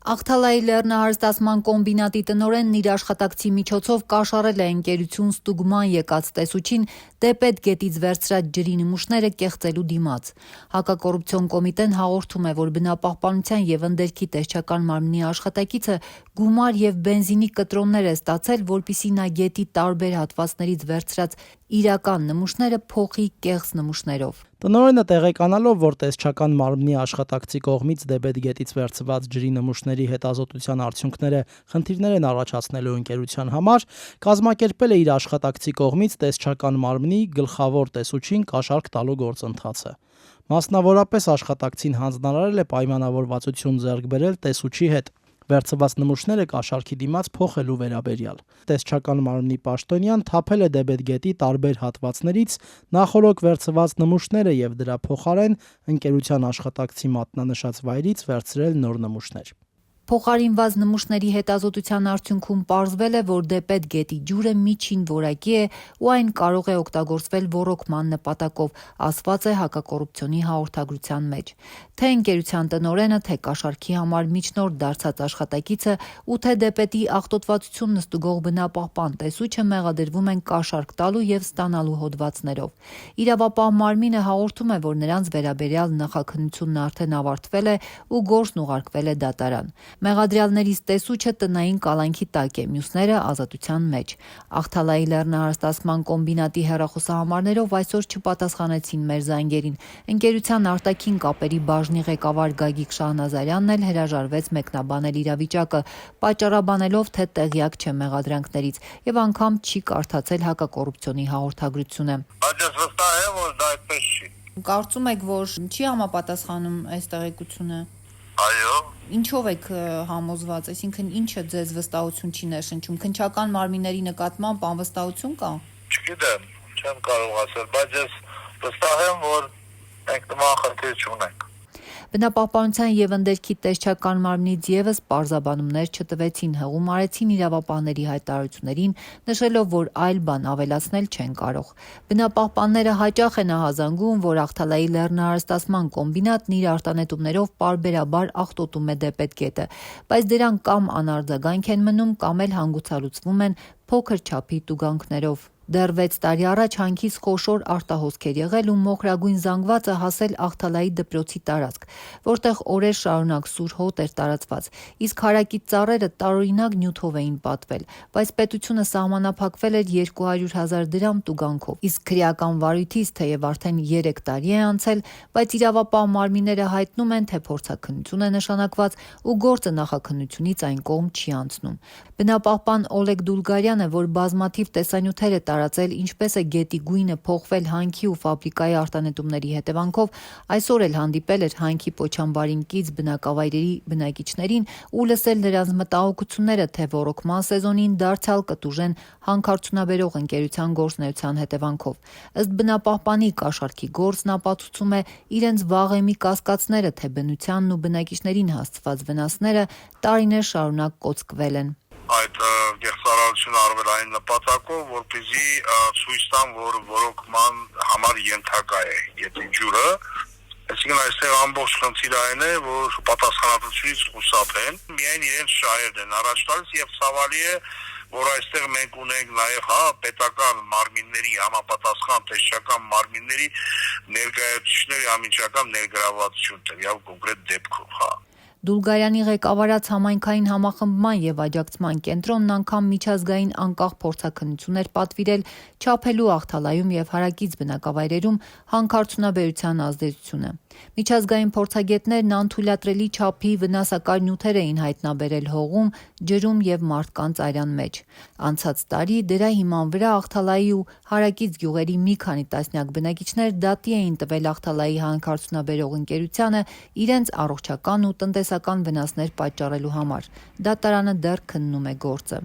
Աղթալայի լեռնահարստացման կոմբինատի տնօրենն իր աշխատակցի միջոցով կաշառել է ընկերություն ստուգման եկած տեսուչին Տեպետ գետից վերցրած ջրի նմուշները կեղծելու դիմաց։ Հակակոռուպցիոն կոմիտեն հաղորդում է, որ բնապահպանության և ընդերքի տեսչական մարմնի աշխատակիցը գումար և բենզինի կտրոններ է ստացել, որպեսզի նա գետի տարբեր հատվածներից վերցրած իրական նմուշները փոխի կեղծ նմուշներով։ Տնօրենը տեղեկանալով, որ տեսչական մարմնի աշխատակցի կողմից Դեպետ գետից վերցված ջրի նմուշների հետազոտության արդյունքները խնդիրներ են առաջացնելու ընկերության համար, կազմակերպել է իր աշխատակցի կողմից տեսչական մարմնի գլխավոր տեսուչին կաշառք տալու գործընթացը։ Մասնավորապես աշխատակցին հանձնարարել է պայմանավորվածություն ձեռք բերել տեսուչի հետ վերցված նմուշները կաշառքի դիմաց փոխելու վերաբերյալ։ Տեսչական մարմնի պաշտոնյան թափել է Դեպետ գետի տարբեր հատվածներից նախօրոք վերցված նմուշները և դրա փոխարեն ընկերության աշխատակցի մատնանշած վայրից վերցրել նոր նմուշներ։ Փոխարինված նմուշների հետազոտության արդյունքում պարզվել է, որ Դեպետ գետի ջուրը միջին որակի է ու այն կարող է օգտագործվել ոռոգման նպատակով, ասված է հակակոռուպցիոնի հաղորդագրության մեջ։ Թե ընկերության տնօրենը, թե կաշառքի համար միջնորդ դարձած աշխատակիցը ու թե Դեպետի աղտոտվածությունն ստուգող բնապահպան տեսուչը մեղադրվում են կաշառք տալու և ստանալու հոդվածներով։ Իրավապահ մարմինը հաղորդում է, որ նրանց վերաբերյալ նախաքննությունն արդեն ավարտվել է ու գործն ուղարկվել է դատարան։ Մեղադրյալներից տեսուչը տնային կալանքի տակ է, մյուսները ազատության մեջ։ Աղթալայի լեռնահարստացման կոմբինատի հեռախոսահամարներով այսօր չպատասխանեցին մեր զանգերին։ Ընկերության արտաքին կապերի բաժնի ղեկավար Գագիկ Շահնազարյանն էլ հրաժարվեց մեկնաբանել իրավիճակը, պատճառաբանելով, թե տեղյակ չէ մեղադրանքներից և անգամ չի կարդացել հակակոռուպցիոնի հաղորդագրությունը։ Բայց վստահ եմ, որ դա այդպես չի։ Կարծում եք, որ չի համապատասխանում այս տեղեկությունը։ Այո։ Ինչով եք համոզված, այսինքն ինչը ձեզ վստահություն չի ներշնչում, քննչական մարմինների նկատմամբ անվստահություն կա։ Չգիտեմ, չեմ կարող ասել, բայց ես վստահ եմ, որ մենք նման խնդիր չունենք։ Բնապահպանության և ընդերքի տեսչական մարմնից ևս պարզաբանումներ չտվեցին, հղում արեցին իրավապահների հայտարարություններին, նշելով, որ այլ բան ավելացնել չեն կարող։ Բնապահպանները հաճախ են ահազանգում, որ Աղթալայի լեռնահարստացման կոմբինատն իր արտանետումներով պարբերաբար աղտոտում է Դեպետ գետը, բայց դրանք կամ անարձագանք են մնում, կամ էլ հանգուցալուծվում են փոքր չափի տուգանքներով։ Դեռ 6 տարի առաջ հանքից խոշոր արտահոսք էր եղել ու մոխրագույն զանգվածը հասել Աղթալայի դպրոցի տարածք, որտեղ օրեր շարունակ սուր հոտ էր տարածված, իսկ հարակից ծառերը տարօրինակ նյութով էին պատվել, բայց պետությունը սահմանափակվել էր 200,000 դրամ տուգանքով, իսկ քրեական վարույթից թեև արդեն 3 տարի է անցել, բայց իրավապահ մարմինները հայտնում են, թե փորձաքննություն է նշանակված ու գործը նախաքննությունից այն կողմ չի անցնում։ Բնապահպան Օլեգ Դուլգարյանը, որ բազմաթիվ տեսանյութեր է տարածել, ինչպես է գետի գույնը փոխվել հանքի ու ֆաբրիկայի արտանետումների հետևանքով, այսօր էլ հանդիպել էր հանքի Պոչամբարին կից բնակավայրերի բնակիչներին ու լսել նրանց մտահոգությունները, թե ոռոգման սեզոնին դարձյալ կտուժեն հանքարդյունաբերող ընկերության գործունեության հետևանքով։ Ըստ բնապահպանի, կաշառքի գործն ապացուցում է իրենց վաղեմի կասկածները, թե բնությանն ու բնակիչներին հասցված վնասները տարիներ շարունակ կոծկվել են։ Այդ գեղձարարությունը արվել այն նպատակով, որպեսզի ցույց տան, որ ոռոգման համար ենթակա է գետի ջուրը։ Այսինքն այստեղ ամբողջ խնդիրը այն է, որ պատասխանատվությունից խուսափեն, միայն իրենց շահերն են առաջ տալիս եւ ցավալի է, որ այստեղ մենք ունենք նաեւ պետական մարմինների համապատասխան տեսչական մարմինների ներկայացուցիչների անմիջական ներգրավվածություն տվյալ կոնկրետ դեպքով, Դուլգարյանի ղեկավարած համայնքային համախմբման և աջակցման կենտրոնն անգամ միջազգային անկախ փորձաքննություն էր պատվիրել չափելու Աղթալայում և հարակից բնակավայրերում հանքարդյունաբերության ազդեցությունը։ Միջազգային փորձագետներն անթույլատրելի չափի վնասակար նյութեր էին հայտնաբերել հողում, ջրում և մարդկանց արյան մեջ։ Անցած տարի դրա հիման վրա Աղթալայի ու հարակից գյուղերի մի քանի տասնյակ բնակիչներ դատի էին տվել Աղթալայի հանքարդյունաբերող ընկերությանը իրենց առողջական ու տնտեսական վնասներ պատճառելու համար։ Դատարանը դեռ քննում է գործը։